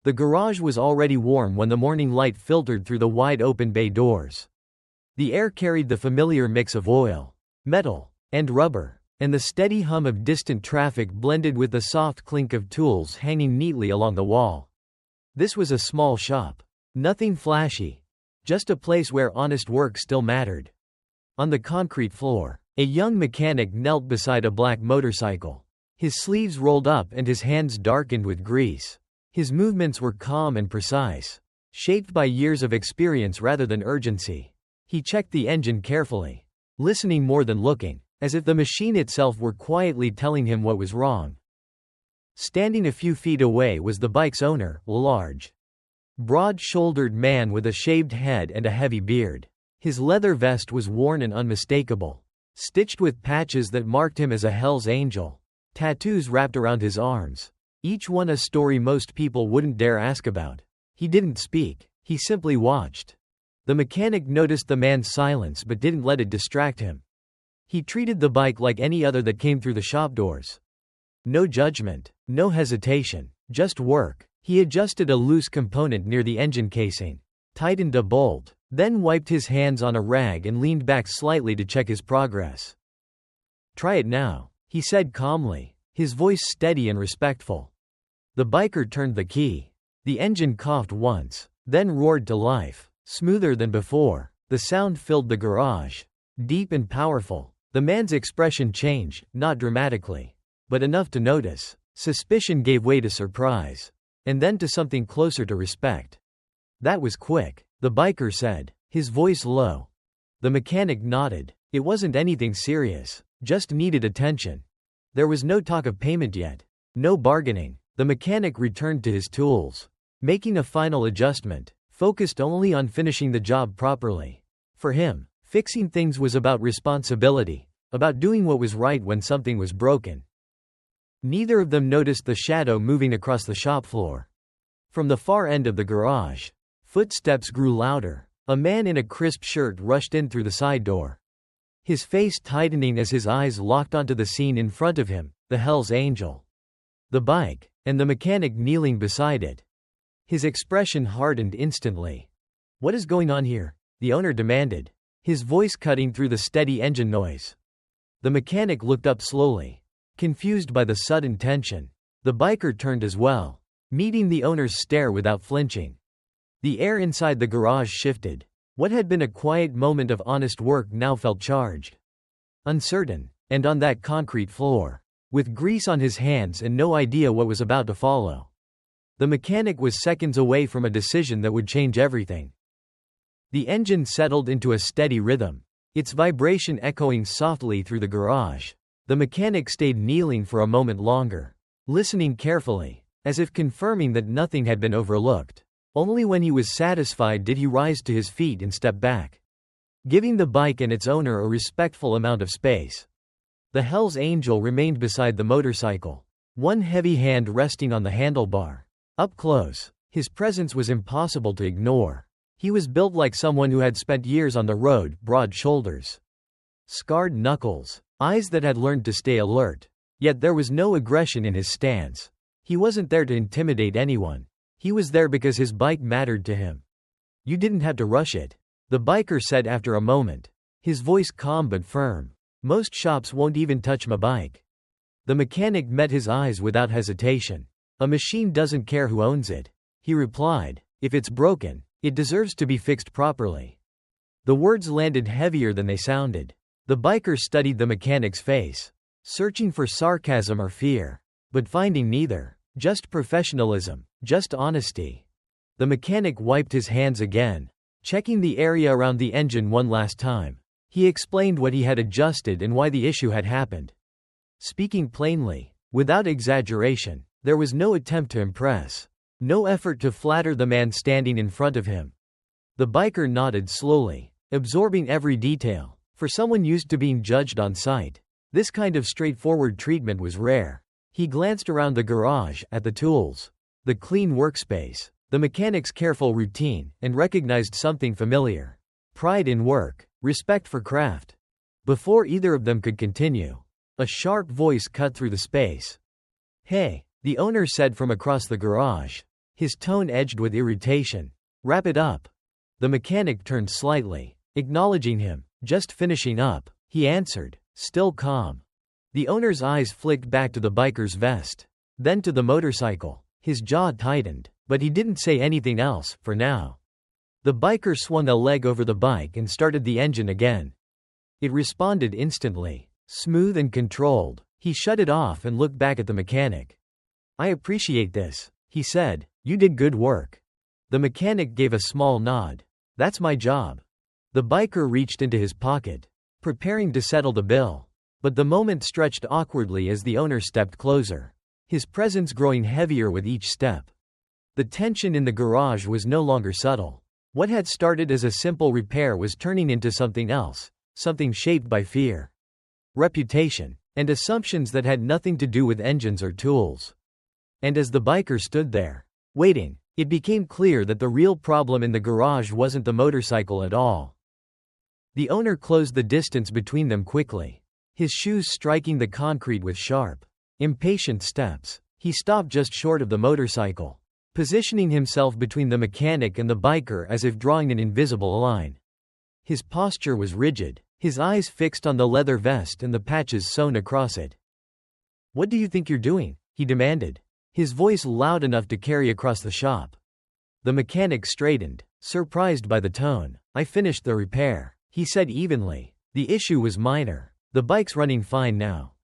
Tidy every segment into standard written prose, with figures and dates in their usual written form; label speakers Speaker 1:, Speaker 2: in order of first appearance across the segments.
Speaker 1: The garage was already warm when the morning light filtered through the wide-open bay doors. The air carried the familiar mix of oil, metal, and rubber, and the steady hum of distant traffic blended with the soft clink of tools hanging neatly along the wall. This was a small shop. Nothing flashy. Just a place where honest work still mattered. On the concrete floor, a young mechanic knelt beside a black motorcycle. His sleeves rolled up and his hands darkened with grease. His movements were calm and precise, shaped by years of experience rather than urgency. He checked the engine carefully, listening more than looking, as if the machine itself were quietly telling him what was wrong. Standing a few feet away was the bike's owner, a large, broad-shouldered man with a shaved head and a heavy beard. His leather vest was worn and unmistakable, stitched with patches that marked him as a Hell's Angel. Tattoos wrapped around his arms, each one a story most people wouldn't dare ask about. He didn't speak, he simply watched. The mechanic noticed the man's silence but didn't let it distract him. He treated the bike like any other that came through the shop doors. No judgment, no hesitation, just work. He adjusted a loose component near the engine casing, tightened a bolt, then wiped his hands on a rag and leaned back slightly to check his progress. "Try it now," he said calmly, his voice steady and respectful. The biker turned the key. The engine coughed once, then roared to life, smoother than before. The sound filled the garage, deep and powerful. The man's expression changed, not dramatically, but enough to notice. Suspicion gave way to surprise, and then to something closer to respect. "That was quick," the biker said, his voice low. The mechanic nodded. It wasn't anything serious, just needed attention. There was no talk of payment yet, no bargaining. The mechanic returned to his tools, making a final adjustment, focused only on finishing the job properly. For him, fixing things was about responsibility, about doing what was right when something was broken. Neither of them noticed the shadow moving across the shop floor. From the far end of the garage, footsteps grew louder. A man in a crisp shirt rushed in through the side door, his face tightening as his eyes locked onto the scene in front of him, the Hell's Angel. The bike, and the mechanic kneeling beside it. His expression hardened instantly. "What is going on here?" the owner demanded, his voice cutting through the steady engine noise. The mechanic looked up slowly, confused by the sudden tension. The biker turned as well, meeting the owner's stare without flinching. The air inside the garage shifted. What had been a quiet moment of honest work now felt charged, uncertain, and on that concrete floor, with grease on his hands and no idea what was about to follow. The mechanic was seconds away from a decision that would change everything. The engine settled into a steady rhythm, its vibration echoing softly through the garage. The mechanic stayed kneeling for a moment longer, listening carefully, as if confirming that nothing had been overlooked. Only when he was satisfied did he rise to his feet and step back, giving the bike and its owner a respectful amount of space. The Hell's Angel remained beside the motorcycle, one heavy hand resting on the handlebar. Up close, his presence was impossible to ignore. He was built like someone who had spent years on the road, broad shoulders, scarred knuckles, eyes that had learned to stay alert. Yet there was no aggression in his stance. He wasn't there to intimidate anyone. He was there because his bike mattered to him. "You didn't have to rush it," the biker said after a moment, his voice calm but firm. "Most shops won't even touch my bike." The mechanic met his eyes without hesitation. "A machine doesn't care who owns it," he replied. "If it's broken, it deserves to be fixed properly." The words landed heavier than they sounded. The biker studied the mechanic's face, searching for sarcasm or fear, but finding neither. Just professionalism, just honesty. The mechanic wiped his hands again, checking the area around the engine one last time. He explained what he had adjusted and why the issue had happened. Speaking plainly, without exaggeration, there was no attempt to impress, no effort to flatter the man standing in front of him. The biker nodded slowly, absorbing every detail. For someone used to being judged on sight, this kind of straightforward treatment was rare. He glanced around the garage, at the tools, the clean workspace, the mechanic's careful routine, and recognized something familiar. Pride in work, respect for craft. Before either of them could continue, a sharp voice cut through the space. "Hey," the owner said from across the garage, His tone edged with irritation. "Wrap it up." The mechanic turned slightly, acknowledging him. "Just finishing up," he answered, still calm. The owner's eyes flicked back to the biker's vest, then to the motorcycle. His jaw tightened, but he didn't say anything else, for now. The biker swung a leg over the bike and started the engine again. It responded instantly, smooth and controlled. He shut it off and looked back at the mechanic. "I appreciate this," he said. "You did good work." The mechanic gave a small nod. "That's my job." The biker reached into his pocket, preparing to settle the bill. But the moment stretched awkwardly as the owner stepped closer, his presence growing heavier with each step. The tension in the garage was no longer subtle. What had started as a simple repair was turning into something else, something shaped by fear, reputation, and assumptions that had nothing to do with engines or tools. And as the biker stood there, waiting, it became clear that the real problem in the garage wasn't the motorcycle at all. The owner closed the distance between them quickly, his shoes striking the concrete with sharp, impatient steps. He stopped just short of the motorcycle, positioning himself between the mechanic and the biker as if drawing an invisible line. His posture was rigid, his eyes fixed on the leather vest and the patches sewn across it. "What do you think you're doing?" he demanded, his voice loud enough to carry across the shop. The mechanic straightened, surprised by the tone. "I finished the repair," he said evenly. "The issue was minor. The bike's running fine now."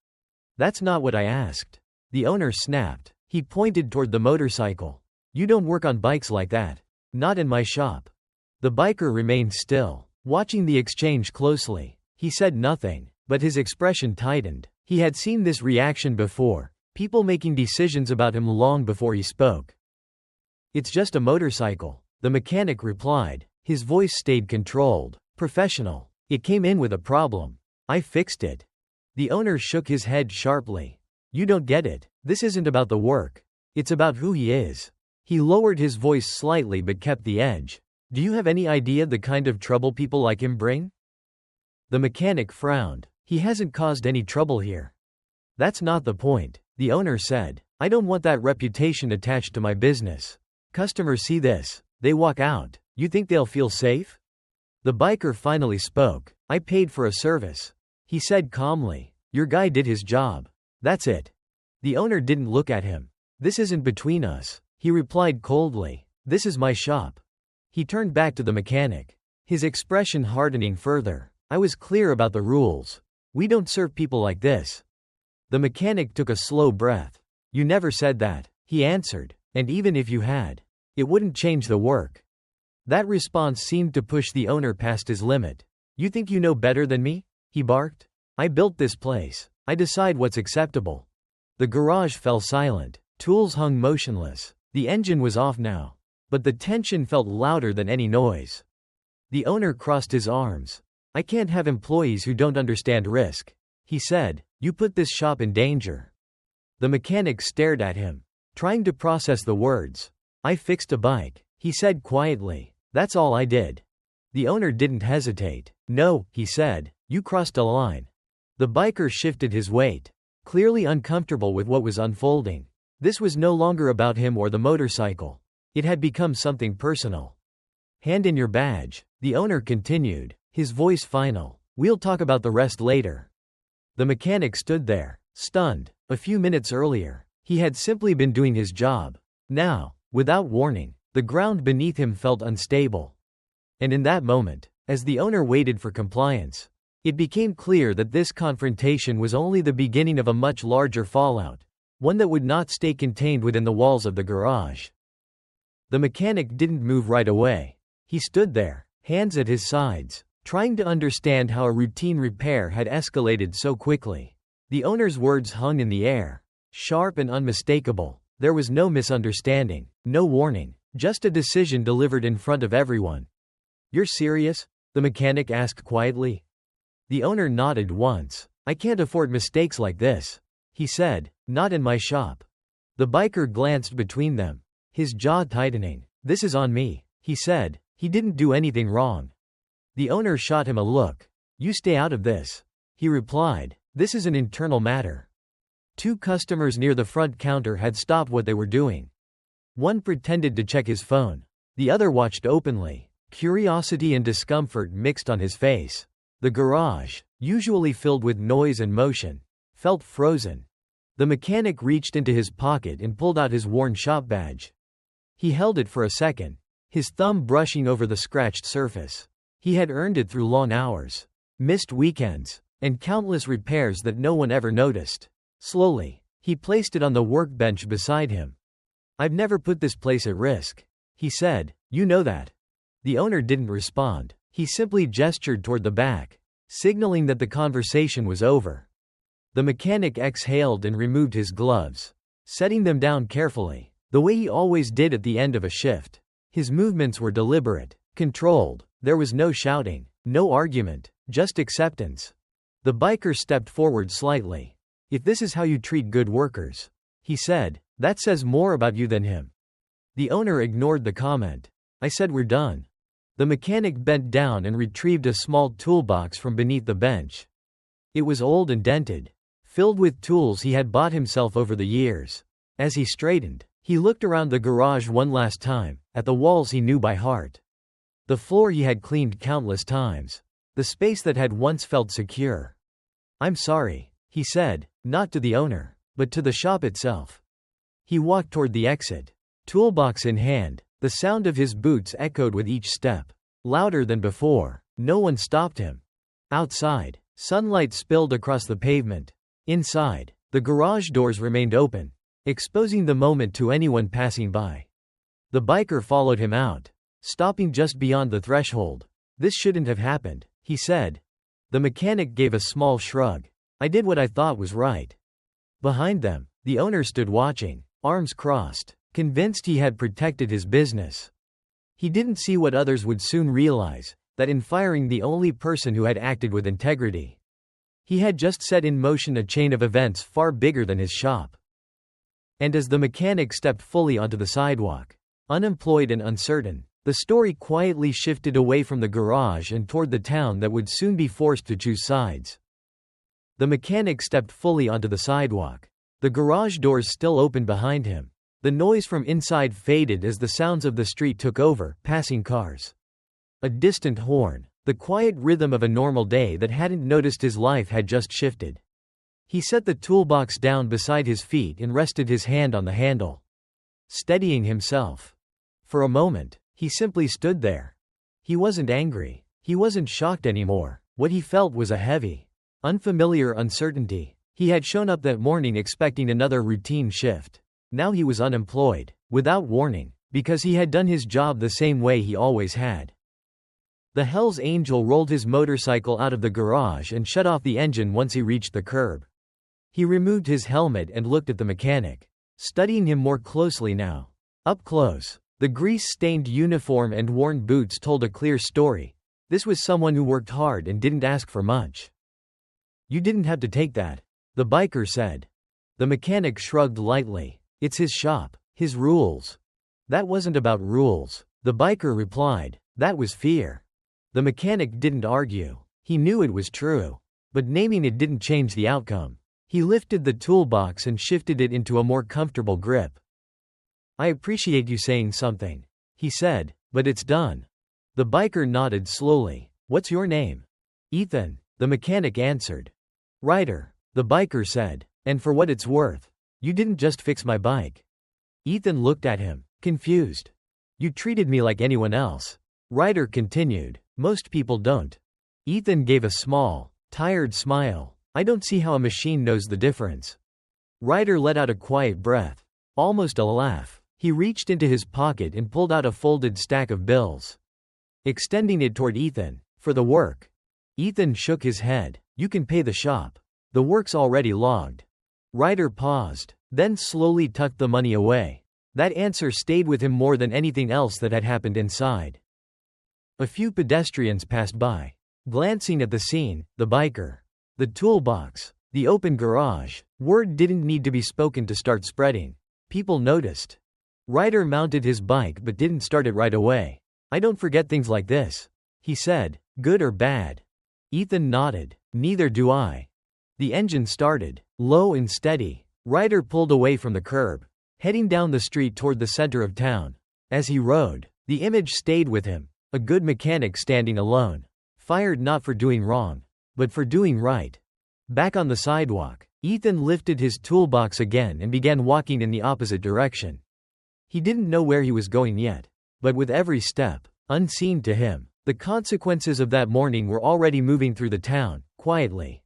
Speaker 1: "That's not what I asked," the owner snapped. He pointed toward the motorcycle. "You don't work on bikes like that. Not in my shop." The biker remained still, watching the exchange closely. He said nothing, but his expression tightened. He had seen this reaction before, people making decisions about him long before he spoke. "It's just a motorcycle," the mechanic replied. His voice stayed controlled, professional. "It came in with a problem. I fixed it." The owner shook his head sharply. "You don't get it. This isn't about the work. It's about who he is." He lowered his voice slightly but kept the edge. "Do you have any idea the kind of trouble people like him bring?" The mechanic frowned. "He hasn't caused any trouble here." "That's not the point," the owner said. "I don't want that reputation attached to my business. Customers see this, they walk out. You think they'll feel safe?" The biker finally spoke. "I paid for a service," he said calmly. "Your guy did his job. That's it." The owner didn't look at him. "This isn't between us," he replied coldly. "This is my shop." He turned back to the mechanic, his expression hardening further. "I was clear about the rules. We don't serve people like this." The mechanic took a slow breath. "You never said that," he answered, "and even if you had, it wouldn't change the work." That response seemed to push the owner past his limit. "You think you know better than me?" he barked. "I built this place. I decide what's acceptable." The garage fell silent. Tools hung motionless. The engine was off now, but the tension felt louder than any noise. The owner crossed his arms. "I can't have employees who don't understand risk," he said. "You put this shop in danger." The mechanic stared at him, trying to process the words. "I fixed a bike," he said quietly. "That's all I did." The owner didn't hesitate. "No," he said, "you crossed a line." The biker shifted his weight, clearly uncomfortable with what was unfolding. This was no longer about him or the motorcycle. It had become something personal. "Hand in your badge," the owner continued, his voice final. "We'll talk about the rest later." The mechanic stood there, stunned. A few minutes earlier, he had simply been doing his job. Now, without warning, the ground beneath him felt unstable. And in that moment, as the owner waited for compliance, it became clear that this confrontation was only the beginning of a much larger fallout, one that would not stay contained within the walls of the garage. The mechanic didn't move right away. He stood there, hands at his sides, trying to understand how a routine repair had escalated so quickly. The owner's words hung in the air, sharp and unmistakable. There was no misunderstanding, no warning, just a decision delivered in front of everyone. "You're serious?" the mechanic asked quietly. The owner nodded once. "I can't afford mistakes like this," he said. "Not in my shop." The biker glanced between them, his jaw tightening. "This is on me," he said. "He didn't do anything wrong." The owner shot him a look. "You stay out of this," he replied. "This is an internal matter." Two customers near the front counter had stopped what they were doing. One pretended to check his phone. The other watched openly. Curiosity and discomfort mixed on his face. The garage, usually filled with noise and motion, felt frozen. The mechanic reached into his pocket and pulled out his worn shop badge. He held it for a second, his thumb brushing over the scratched surface. He had earned it through long hours, missed weekends, and countless repairs that no one ever noticed. Slowly, he placed it on the workbench beside him. "I've never put this place at risk," he said. "You know that." The owner didn't respond. He simply gestured toward the back, signaling that the conversation was over. The mechanic exhaled and removed his gloves, setting them down carefully, the way he always did at the end of a shift. His movements were deliberate, controlled. There was no shouting, no argument, just acceptance. The biker stepped forward slightly. "If this is how you treat good workers," he said, "that says more about you than him." The owner ignored the comment. "I said we're done." The mechanic bent down and retrieved a small toolbox from beneath the bench. It was old and dented, filled with tools he had bought himself over the years. As he straightened, he looked around the garage one last time, at the walls he knew by heart. The floor he had cleaned countless times. The space that had once felt secure. "I'm sorry," he said, not to the owner, but to the shop itself. He walked toward the exit, toolbox in hand. The sound of his boots echoed with each step, louder than before. No one stopped him. Outside, sunlight spilled across the pavement. Inside, the garage doors remained open, exposing the moment to anyone passing by. The biker followed him out, stopping just beyond the threshold. "This shouldn't have happened," he said. The mechanic gave a small shrug. "I did what I thought was right." Behind them, the owner stood watching, arms crossed, convinced he had protected his business. He didn't see what others would soon realize, that in firing the only person who had acted with integrity, he had just set in motion a chain of events far bigger than his shop. And as the mechanic stepped fully onto the sidewalk, unemployed and uncertain, the story quietly shifted away from the garage and toward the town that would soon be forced to choose sides. The mechanic stepped fully onto the sidewalk. The garage doors still opened behind him. The noise from inside faded as the sounds of the street took over, passing cars. A distant horn, the quiet rhythm of a normal day that hadn't noticed his life had just shifted. He set the toolbox down beside his feet and rested his hand on the handle, steadying himself. For a moment, he simply stood there. He wasn't angry. He wasn't shocked anymore. What he felt was a heavy, unfamiliar uncertainty. He had shown up that morning expecting another routine shift. Now he was unemployed, without warning, because he had done his job the same way he always had. The Hell's Angel rolled his motorcycle out of the garage and shut off the engine once he reached the curb. He removed his helmet and looked at the mechanic, studying him more closely now. Up close, the grease-stained uniform and worn boots told a clear story. This was someone who worked hard and didn't ask for much. "You didn't have to take that," the biker said. The mechanic shrugged lightly. "It's his shop, his rules." "That wasn't about rules," the biker replied. "That was fear." The mechanic didn't argue. He knew it was true. But naming it didn't change the outcome. He lifted the toolbox and shifted it into a more comfortable grip. "I appreciate you saying something," he said, "but it's done." The biker nodded slowly. "What's your name?" "Ethan," the mechanic answered. "Ryder," the biker said. "And for what it's worth, you didn't just fix my bike." Ethan looked at him, confused. "You treated me like anyone else." Ryder continued. "Most people don't." Ethan gave a small, tired smile. "I don't see how a machine knows the difference." Ryder let out a quiet breath, almost a laugh. He reached into his pocket and pulled out a folded stack of bills, extending it toward Ethan. "For the work." Ethan shook his head. "You can pay the shop. The work's already logged." Ryder paused, then slowly tucked the money away. That answer stayed with him more than anything else that had happened inside. A few pedestrians passed by, glancing at the scene, the biker, the toolbox, the open garage. Word didn't need to be spoken to start spreading. People noticed. Ryder mounted his bike but didn't start it right away. "I don't forget things like this," he said. "Good or bad?" Ethan nodded. "Neither do I." The engine started, low and steady. Ryder pulled away from the curb. heading down the street toward the center of town. As he rode, the image stayed with him, a good mechanic standing alone, fired not for doing wrong, but for doing right. Back on the sidewalk, Ethan lifted his toolbox again and began walking in the opposite direction. He didn't know where he was going yet, but with every step, unseen to him, the consequences of that morning were already moving through the town, quietly,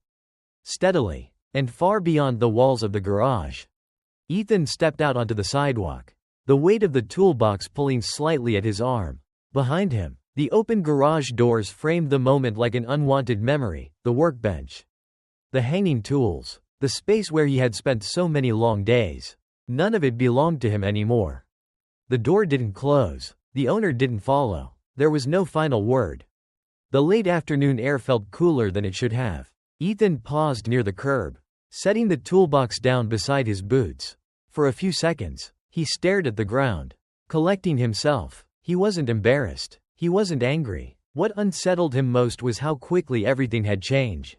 Speaker 1: steadily, and far beyond the walls of the garage. Ethan stepped out onto the sidewalk, the weight of the toolbox pulling slightly at his arm. Behind him, the open garage doors framed the moment like an unwanted memory, the workbench, the hanging tools, the space where he had spent so many long days. None of it belonged to him anymore. The door didn't close. The owner didn't follow. There was no final word. The late afternoon air felt cooler than it should have. Ethan paused near the curb, setting the toolbox down beside his boots. For a few seconds, he stared at the ground, collecting himself. He wasn't embarrassed. He wasn't angry. What unsettled him most was how quickly everything had changed.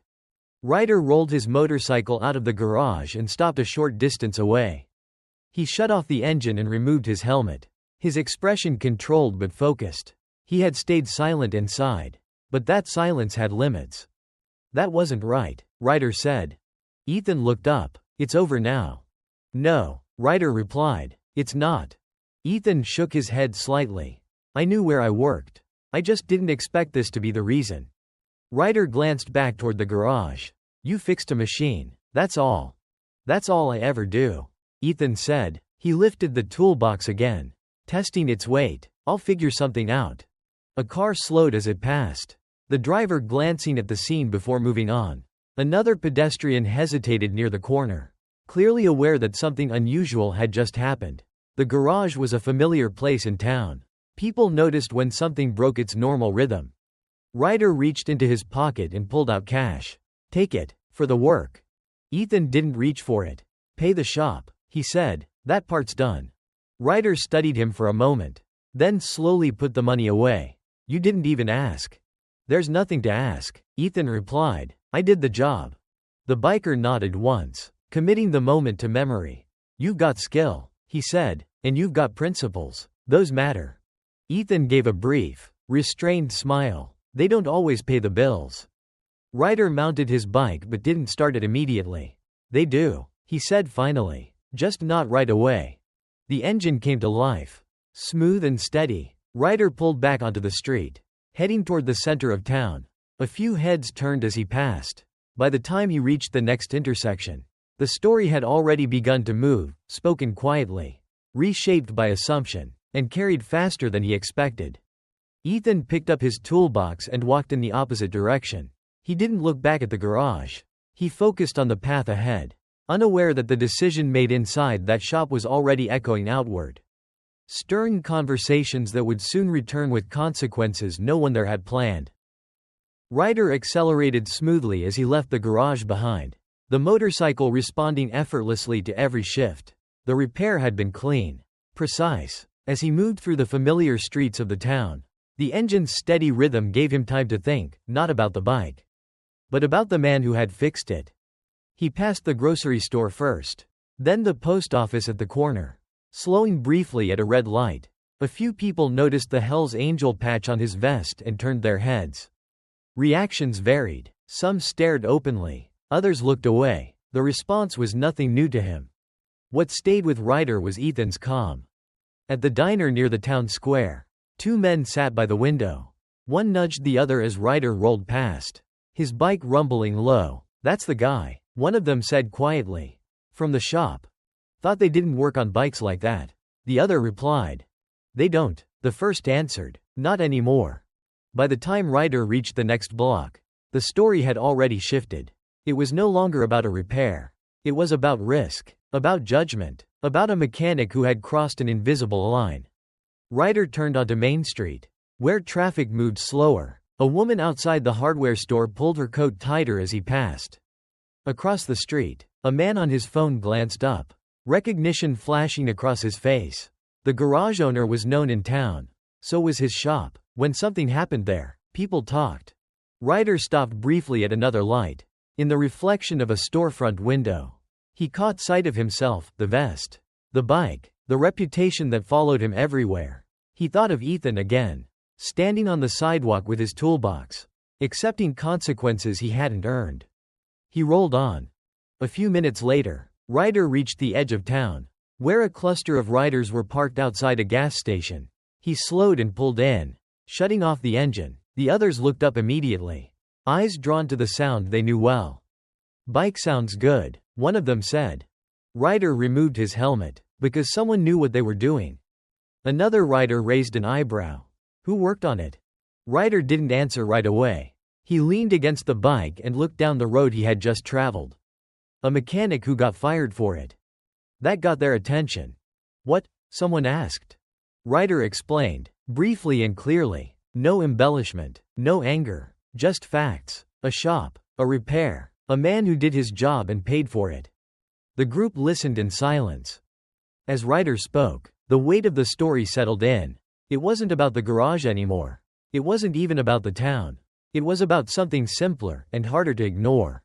Speaker 1: Ryder rolled his motorcycle out of the garage and stopped a short distance away. He shut off the engine and removed his helmet. His expression controlled but focused. He had stayed silent inside, but that silence had limits. "That wasn't right," Ryder said. Ethan looked up. "It's over now." "No," Ryder replied. "It's not." Ethan shook his head slightly. "I knew where I worked. I just didn't expect this to be the reason." Ryder glanced back toward the garage. "You fixed a machine. That's all." "That's all I ever do," Ethan said. He lifted the toolbox again, testing its weight. "I'll figure something out." A car slowed as it passed, the driver glancing at the scene before moving on. Another pedestrian hesitated near the corner, clearly aware that something unusual had just happened. The garage was a familiar place in town. People noticed when something broke its normal rhythm. Ryder reached into his pocket and pulled out cash. "Take it, for the work." Ethan didn't reach for it. "Pay the shop," he said. "That part's done." Ryder studied him for a moment, then slowly put the money away. "You didn't even ask." "There's nothing to ask," Ethan replied. "I did the job." The biker nodded once, committing the moment to memory. "You've got skill," he said, "and you've got principles. Those matter." Ethan gave a brief, restrained smile. "They don't always pay the bills." Ryder mounted his bike but didn't start it immediately. "They do," he said finally. "Just not right away." The engine came to life, smooth and steady. Ryder pulled back onto the street, heading toward the center of town. A few heads turned as he passed. By the time he reached the next intersection, the story had already begun to move, spoken quietly, reshaped by assumption, and carried faster than he expected. Ethan picked up his toolbox and walked in the opposite direction. He didn't look back at the garage. He focused on the path ahead, unaware that the decision made inside that shop was already echoing outward, stirring conversations that would soon return with consequences no one there had planned. Ryder accelerated smoothly as he left the garage behind, the motorcycle responding effortlessly to every shift. The repair had been clean, precise. As he moved through the familiar streets of the town, the engine's steady rhythm gave him time to think, not about the bike, but about the man who had fixed it. He passed the grocery store first, then the post office at the corner, slowing briefly at a red light. A few people noticed the Hell's Angel patch on his vest and turned their heads. Reactions varied. Some stared openly, others looked away. The response was nothing new to him. What stayed with Ryder was Ethan's calm. At the diner near the town square, two men sat by the window. One nudged the other as Ryder rolled past, his bike rumbling low. "That's the guy," one of them said quietly. "From the shop. Thought they didn't work on bikes like that." The other replied. "They don't," the first answered. "Not anymore." By the time Ryder reached the next block, the story had already shifted. It was no longer about a repair. It was about risk, about judgment, about a mechanic who had crossed an invisible line. Ryder turned onto Main Street, where traffic moved slower. A woman outside the hardware store pulled her coat tighter as he passed. Across the street, a man on his phone glanced up, recognition flashing across his face. The garage owner was known in town. So was his shop. When something happened there, people talked. Ryder stopped briefly at another light. In the reflection of a storefront window, he caught sight of himself, the vest, The bike, the reputation that followed him everywhere. He thought of Ethan again, standing on the sidewalk with his toolbox, accepting consequences he hadn't earned. He rolled on. A few minutes later, Ryder reached the edge of town, where a cluster of riders were parked outside a gas station. He slowed and pulled in, shutting off the engine. The others looked up immediately, eyes drawn to the sound they knew well. "Bike sounds good," one of them said. Ryder removed his helmet, because someone knew what they were doing. Another rider raised an eyebrow. "Who worked on it?" Ryder didn't answer right away. He leaned against the bike and looked down the road he had just traveled. "A mechanic who got fired for it." That got their attention. "What?" someone asked. Ryder explained, briefly and clearly. No embellishment, no anger, just facts. A shop, a repair, a man who did his job and paid for it. The group listened in silence. As Ryder spoke, the weight of the story settled in. It wasn't about the garage anymore. It wasn't even about the town. It was about something simpler and harder to ignore.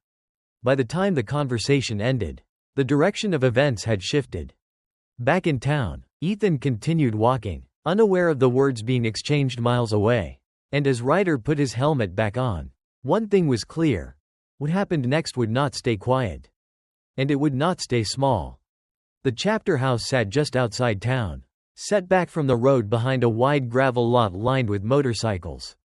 Speaker 1: By the time the conversation ended, the direction of events had shifted. Back in town, Ethan continued walking, unaware of the words being exchanged miles away. And as Ryder put his helmet back on, one thing was clear. What happened next would not stay quiet. And it would not stay small. The chapter house sat just outside town, set back from the road behind a wide gravel lot lined with motorcycles.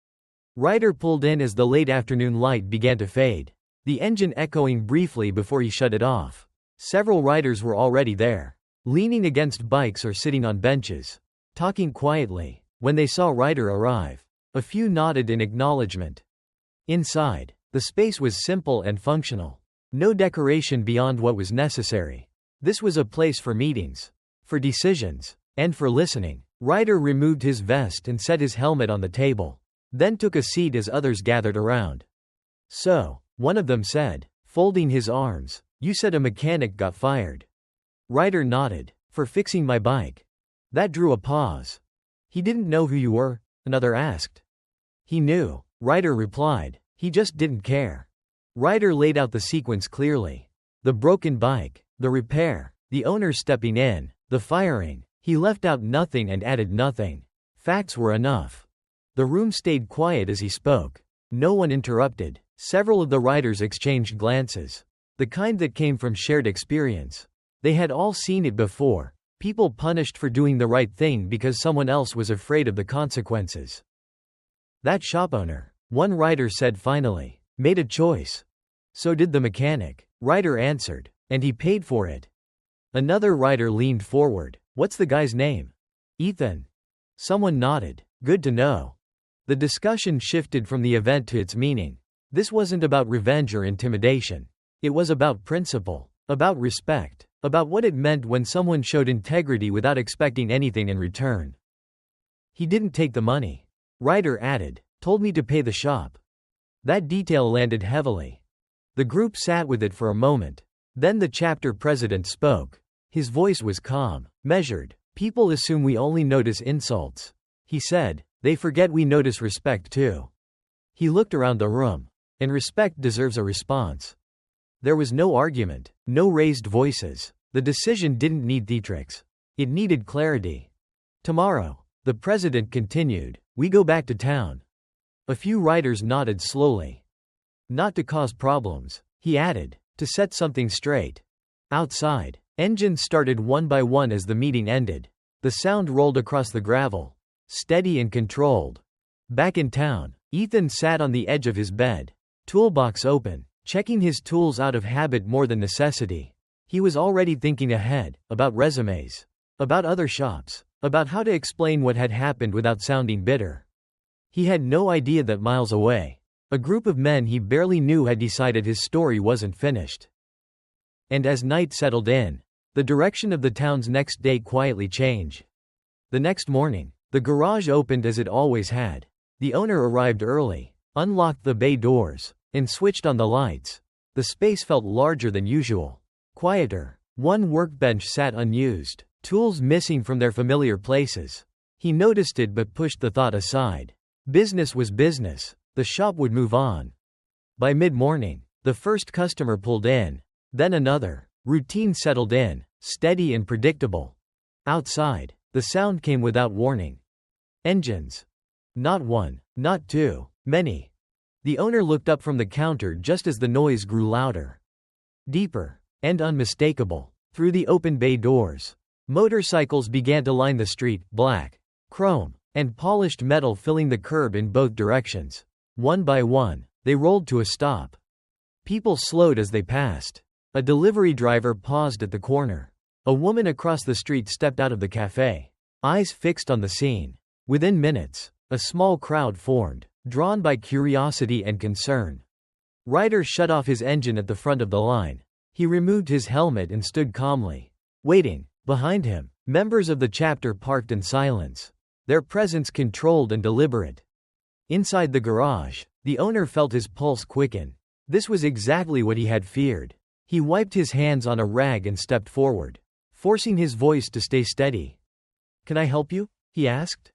Speaker 1: Ryder pulled in as the late afternoon light began to fade, the engine echoing briefly before he shut it off. Several riders were already there, leaning against bikes or sitting on benches, talking quietly. When they saw Ryder arrive, a few nodded in acknowledgement. Inside, the space was simple and functional. No decoration beyond what was necessary. This was a place for meetings, for decisions, and for listening. Ryder removed his vest and set his helmet on the table, then took a seat as others gathered around. "So," one of them said, folding his arms, "you said a mechanic got fired." Ryder nodded. "For fixing my bike." That drew a pause. "He didn't know who you were?" another asked. "He knew," Ryder replied. "He just didn't care." Ryder laid out the sequence clearly. The broken bike, the repair, the owner stepping in, the firing. He left out nothing and added nothing. Facts were enough. The room stayed quiet as he spoke. No one interrupted. Several of the riders exchanged glances, the kind that came from shared experience. They had all seen it before. People punished for doing the right thing because someone else was afraid of the consequences. "That shop owner," one rider said finally, "made a choice." "So did the mechanic," Ryder answered, "and he paid for it." Another rider leaned forward. "What's the guy's name?" "Ethan." Someone nodded. "Good to know." The discussion shifted from the event to its meaning. This wasn't about revenge or intimidation. It was about principle, about respect, about what it meant when someone showed integrity without expecting anything in return. "He didn't take the money," Ryder added. "Told me to pay the shop." That detail landed heavily. The group sat with it for a moment. Then the chapter president spoke. His voice was calm, measured. "People assume we only notice insults," he said. "They forget we notice respect too." He looked around the room. And respect deserves a response. There was no argument, no raised voices. The decision didn't need theatrics. It needed clarity. "Tomorrow," the president continued, "we go back to town." A few riders nodded slowly. "Not to cause problems," he added, "to set something straight." Outside, engines started one by one as the meeting ended. The sound rolled across the gravel, steady and controlled. Back in town, Ethan sat on the edge of his bed, toolbox open, checking his tools out of habit more than necessity. He was already thinking ahead, about resumes, about other shops, about how to explain what had happened without sounding bitter. He had no idea that miles away, a group of men he barely knew had decided his story wasn't finished. And as night settled in, the direction of the town's next day quietly changed. The next morning, the garage opened as it always had. The owner arrived early, unlocked the bay doors, and switched on the lights. The space felt larger than usual. Quieter. One workbench sat unused, tools missing from their familiar places. He noticed it but pushed the thought aside. Business was business. The shop would move on. By mid-morning, the first customer pulled in. Then another. Routine settled in. steady and predictable. Outside, the sound came without warning. Engines. Not one, not two, many. The owner looked up from the counter just as the noise grew louder, deeper, and unmistakable. Through the open bay doors, motorcycles began to line the street, black, chrome, and polished metal filling the curb in both directions. One by one, they rolled to a stop. People slowed as they passed. A delivery driver paused at the corner. A woman across the street stepped out of the cafe, eyes fixed on the scene. Within minutes, a small crowd formed, drawn by curiosity and concern. Ryder shut off his engine at the front of the line. He removed his helmet and stood calmly, waiting. Behind him, members of the chapter parked in silence, their presence controlled and deliberate. Inside the garage, the owner felt his pulse quicken. This was exactly what he had feared. He wiped his hands on a rag and stepped forward, forcing his voice to stay steady. "Can I help you?" he asked.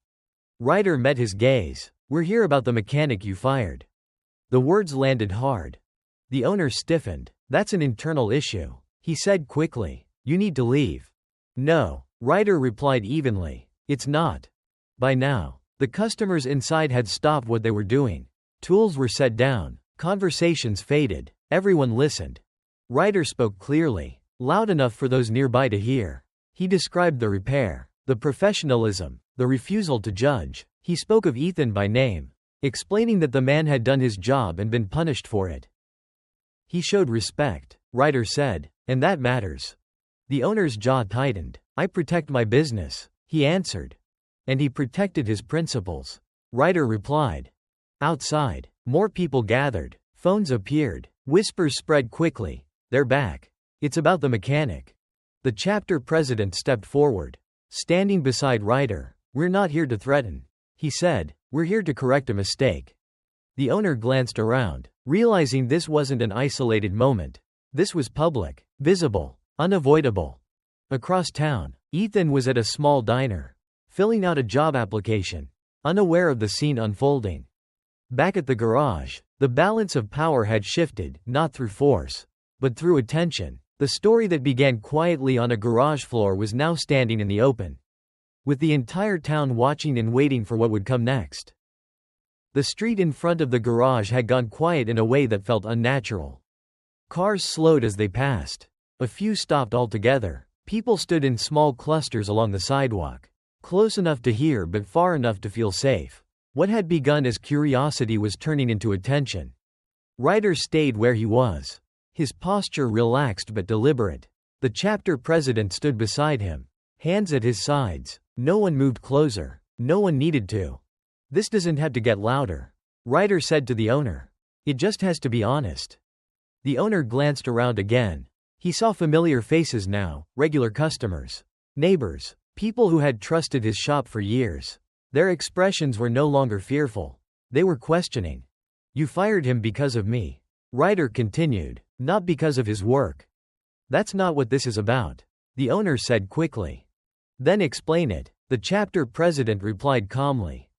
Speaker 1: Ryder met his gaze. "We're here about the mechanic you fired." The words landed hard. The owner stiffened. "That's an internal issue," he said quickly. "You need to leave." "No," Ryder replied evenly. "It's not." By now, the customers inside had stopped what they were doing. Tools were set down. Conversations faded. Everyone listened. Ryder spoke clearly, loud enough for those nearby to hear. He described the repair, the professionalism, the refusal to judge. He spoke of Ethan by name, explaining that the man had done his job and been punished for it. He showed respect, Ryder said, and that matters. The owner's jaw tightened. "I protect my business," he answered. "And he protected his principles," Ryder replied. Outside, more people gathered. Phones appeared. Whispers spread quickly. "They're back. It's about the mechanic." The chapter president stepped forward, standing beside Ryder. "We're not here to threaten," he said. "We're here to correct a mistake." The owner glanced around, realizing this wasn't an isolated moment. This was public, visible, unavoidable. Across town, Ethan was at a small diner, filling out a job application, unaware of the scene unfolding. Back at the garage, the balance of power had shifted, not through force, but through attention. The story that began quietly on a garage floor was now standing in the open, with the entire town watching and waiting for what would come next. The street in front of the garage had gone quiet in a way that felt unnatural. Cars slowed as they passed. A few stopped altogether. People stood in small clusters along the sidewalk, close enough to hear but far enough to feel safe. What had begun as curiosity was turning into attention. Ryder stayed where he was, his posture relaxed but deliberate. The chapter president stood beside him, hands at his sides. No one moved closer. No one needed to. "This doesn't have to get louder," Ryder said to the owner. "It just has to be honest." The owner glanced around again. He saw familiar faces now, regular customers, neighbors, people who had trusted his shop for years. Their expressions were no longer fearful. They were questioning. "You fired him because of me," Ryder continued, "not because of his work." "That's not what this is about," the owner said quickly. "Then explain it," the chapter president replied calmly.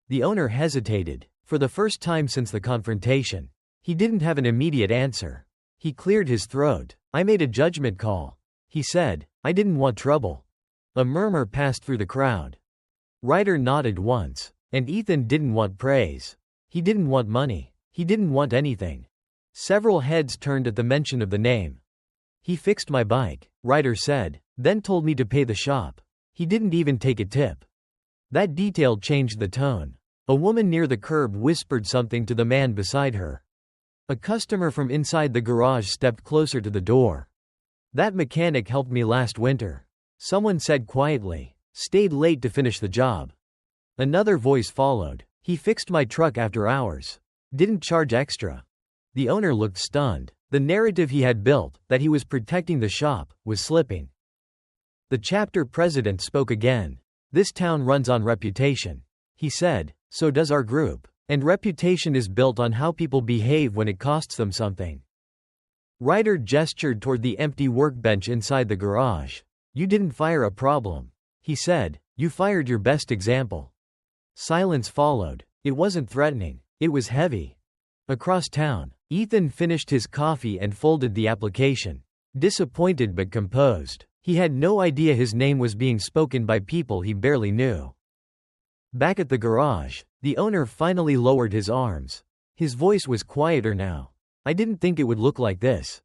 Speaker 1: The owner hesitated. For the first time since the confrontation, he didn't have an immediate answer. He cleared his throat. "I made a judgment call," he said. "I didn't want trouble." A murmur passed through the crowd. Ryder nodded once. And Ethan didn't want praise. He didn't want money. He didn't want anything. Several heads turned at the mention of the name. "He fixed my bike," Ryder said, then told me to pay the shop. He didn't even take a tip. That detail changed the tone. A woman near the curb whispered something to the man beside her. A customer from inside the garage stepped closer to the door. "That mechanic helped me last winter," someone said quietly. "Stayed late to finish the job." Another voice followed. "He fixed my truck after hours. Didn't charge extra." The owner looked stunned. The narrative he had built, that he was protecting the shop, was slipping. The chapter president spoke again. "This town runs on reputation," he said. "So does our group. And reputation is built on how people behave when it costs them something." Ryder gestured toward the empty workbench inside the garage. "You didn't fire a problem," he said. "You fired your best example." Silence followed. It wasn't threatening. It was heavy. Across town, Ethan finished his coffee and folded the application, disappointed but composed. He had no idea his name was being spoken by people he barely knew. Back at the garage, the owner finally lowered his arms. His voice was quieter now. "I didn't think it would look like this."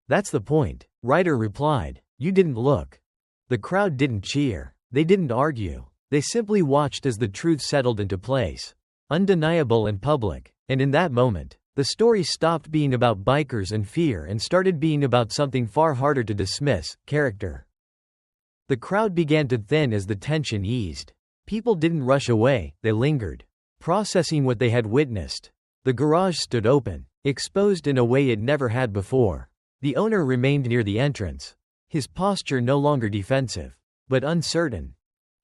Speaker 1: "That's the point," Ryder replied. "You didn't look." The crowd didn't cheer. They didn't argue. They simply watched as the truth settled into place. Undeniable and public. And in that moment, the story stopped being about bikers and fear and started being about something far harder to dismiss: character. The crowd began to thin as the tension eased. People didn't rush away, they lingered, processing what they had witnessed. The garage stood open, exposed in a way it never had before. The owner remained near the entrance, his posture no longer defensive, but uncertain.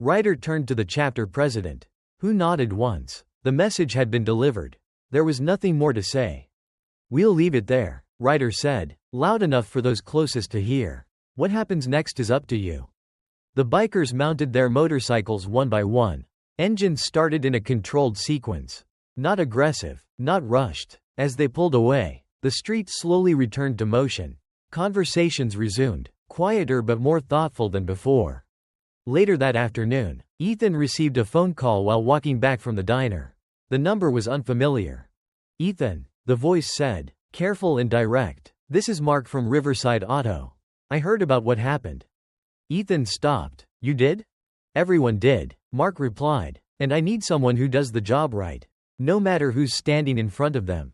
Speaker 1: Ryder turned to the chapter president, who nodded once. The message had been delivered. There was nothing more to say. "We'll leave it there," Ryder said, loud enough for those closest to hear. "What happens next is up to you." The bikers mounted their motorcycles one by one. Engines started in a controlled sequence. Not aggressive, not rushed. As they pulled away, the street slowly returned to motion. Conversations resumed, quieter but more thoughtful than before. Later that afternoon, Ethan received a phone call while walking back from the diner. The number was unfamiliar. "Ethan," the voice said, careful and direct, "this is Mark from Riverside Auto. I heard about what happened." Ethan stopped. "You did?" "Everyone did," Mark replied. "And I need someone who does the job right, no matter who's standing in front of them."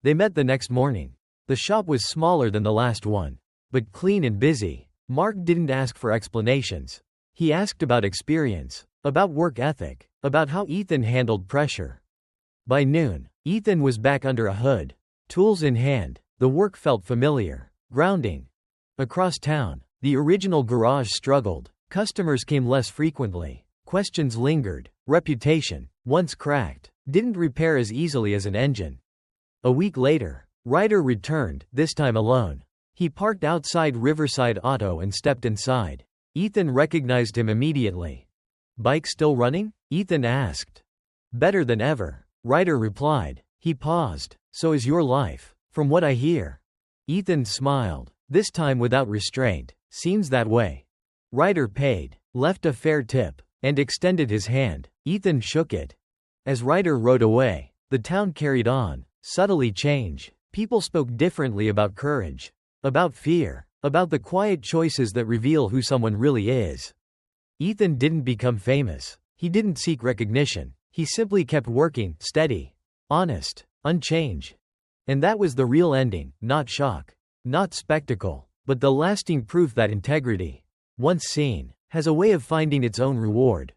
Speaker 1: They met the next morning. The shop was smaller than the last one, but clean and busy. Mark didn't ask for explanations. He asked about experience, about work ethic, about how Ethan handled pressure. By noon, Ethan was back under a hood, tools in hand. The work felt familiar, grounding. Across town, the original garage struggled. Customers came less frequently. Questions lingered. Reputation, once cracked, didn't repair as easily as an engine. A week later, Ryder returned, this time alone. He parked outside Riverside Auto and stepped inside. Ethan recognized him immediately. "Bike still running?" Ethan asked. "Better than ever," Ryder replied. He paused. "So is your life, from what I hear." Ethan smiled, this time without restraint. "Seems that way." Ryder paid, left a fair tip, and extended his hand. Ethan shook it. As Ryder rode away, the town carried on, subtly changed. People spoke differently about courage, about fear, about the quiet choices that reveal who someone really is. Ethan didn't become famous. He didn't seek recognition. He simply kept working, steady, honest, unchanged. And that was the real ending, not shock, not spectacle, but the lasting proof that integrity, once seen, has a way of finding its own reward.